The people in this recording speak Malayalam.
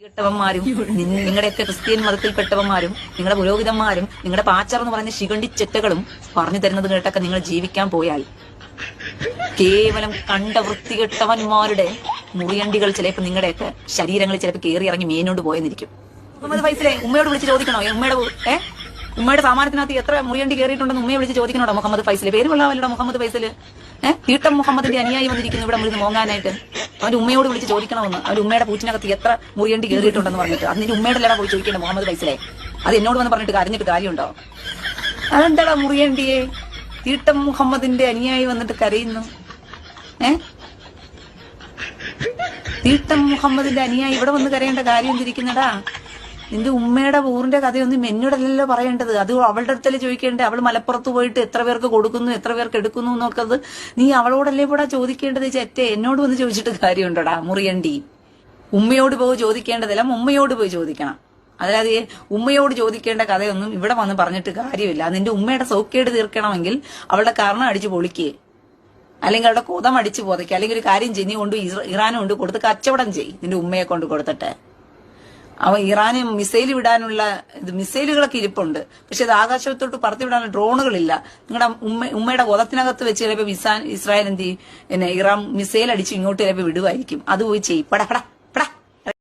പ്പെട്ടവന്മാരും നിങ്ങളുടെയൊക്കെ ക്രിസ്ത്യൻ മതത്തിൽപ്പെട്ടവന്മാരും നിങ്ങളുടെ പുരോഹിതന്മാരും നിങ്ങളുടെ പാച്ചർ എന്ന് പറയുന്ന ശിഖണ്ഡി ചെറ്റകളും പറഞ്ഞു തരുന്നത് കേട്ടൊക്കെ നിങ്ങൾ ജീവിക്കാൻ പോയാൽ കേവലം കണ്ട വൃത്തികെട്ടവന്മാരുടെ മുറിയണ്ടികൾ ചിലപ്പോൾ നിങ്ങളുടെയൊക്കെ ശരീരങ്ങളിൽ ചിലപ്പോൾ കയറി ഇറങ്ങി മേനോണ്ട് പോയെന്നിരിക്കും. മുഹമ്മദ് ഫൈസലെ ഉമ്മയോട് വിളിച്ച് ചോദിക്കണോ? ഉമ്മയുടെ സാമാനത്തിനകത്ത് എത്ര മുറിയണ്ടി കയറിയിട്ടുണ്ടെന്ന് ഉമ്മയെ വിളിച്ച് ചോദിക്കണോടോ മുഹമ്മദ് ഫൈസല്? പേര് കൊള്ളാമല്ലോ മുഹമ്മദ് ഫൈസല്. തീട്ടം മുഹമ്മദിന്റെ അനുയായി വന്നിരിക്കുന്നു ഇവിടെ വിളിച്ച് മോങ്ങാനായിട്ട്. അവന്റെ ഉമ്മയോട് വിളിച്ച് ചോദിക്കണമെന്ന്. അവന്റെ ഉമ്മയുടെ പൂറ്റിനകത്ത് എത്ര മുറിയണ്ടി കയറിയിട്ടുണ്ടെന്ന് പറഞ്ഞിട്ട് അത് നിന്റെ ഉമ്മയുടെ എല്ലാം പോയി ചോദിക്കേണ്ട മുഹമ്മദ് ഫൈസലെ. അത് എന്നോട് വന്ന് പറഞ്ഞിട്ട് കരഞ്ഞിട്ട് കാര്യമുണ്ടോ? അതെന്താടാ മുറിയണ്ടിയെ? തീട്ടം മുഹമ്മദിന്റെ അനുയായി വന്നിട്ട് കരയുന്നു. തീട്ടം മുഹമ്മദിന്റെ അനുയായി ഇവിടെ വന്ന് കരയേണ്ട കാര്യം എന്തിരിക്കുന്നടാ? നിന്റെ ഉമ്മയുടെ ഊറിന്റെ കഥയൊന്നും എന്നോടല്ലല്ലോ പറയേണ്ടത്. അത് അവളുടെ അടുത്തല്ലേ ചോദിക്കേണ്ടത്. അവൾ മലപ്പുറത്ത് പോയിട്ട് എത്ര പേർക്ക് കൊടുക്കുന്നു എത്ര പേർക്ക് എടുക്കുന്നു എന്നൊക്കെ നീ അവളോടല്ലേ കൂടെ ചോദിക്കേണ്ടത്. ചെറ്റേ എന്നോട് വന്ന് ചോദിച്ചിട്ട് കാര്യമുണ്ടോടാ മുറിയണ്ടി? ഉമ്മയോട് പോയി ചോദിക്കേണ്ടതല്ല, ഉമ്മയോട് പോയി ചോദിക്കണം. അതായത് ഉമ്മയോട് ചോദിക്കേണ്ട കഥയൊന്നും ഇവിടെ വന്ന് പറഞ്ഞിട്ട് കാര്യമില്ല. നിന്റെ ഉമ്മയുടെ സൗഖ്യേട് തീർക്കണമെങ്കിൽ അവളുടെ കർണം അടിച്ചു പൊളിക്കേ, അല്ലെങ്കിൽ അവളുടെ കുതം അടിച്ചു പോതയ്ക്കുക, അല്ലെങ്കിൽ ഒരു കാര്യം ചെയ്യ്, നീ കൊണ്ട് ഇറാനും കൊണ്ട് കൊടുത്ത് കച്ചവടം ചെയ്യ്. നിന്റെ ഉമ്മയെ കൊണ്ട് കൊടുത്തിട്ട് അവ ഇറാന് മിസൈൽ വിടാനുള്ള മിസൈലുകളൊക്കെ ഇരിപ്പുണ്ട്. പക്ഷെ അത് ആകാശത്തോട്ട് പറത്തി വിടാനുള്ള ഡ്രോണുകളില്ല. നിങ്ങളുടെ ഉമ്മയുടെ കൊതത്തിനകത്ത് വെച്ച് ചിലപ്പോൾ ഇസ്രായേൽ എന്ത് ചെയ്യും, ഇറാൻ മിസൈൽ അടിച്ച് ഇങ്ങോട്ട് ചിലപ്പോൾ വിടുമായിരിക്കും. അത് പോയി ചെയ്യും. പടപട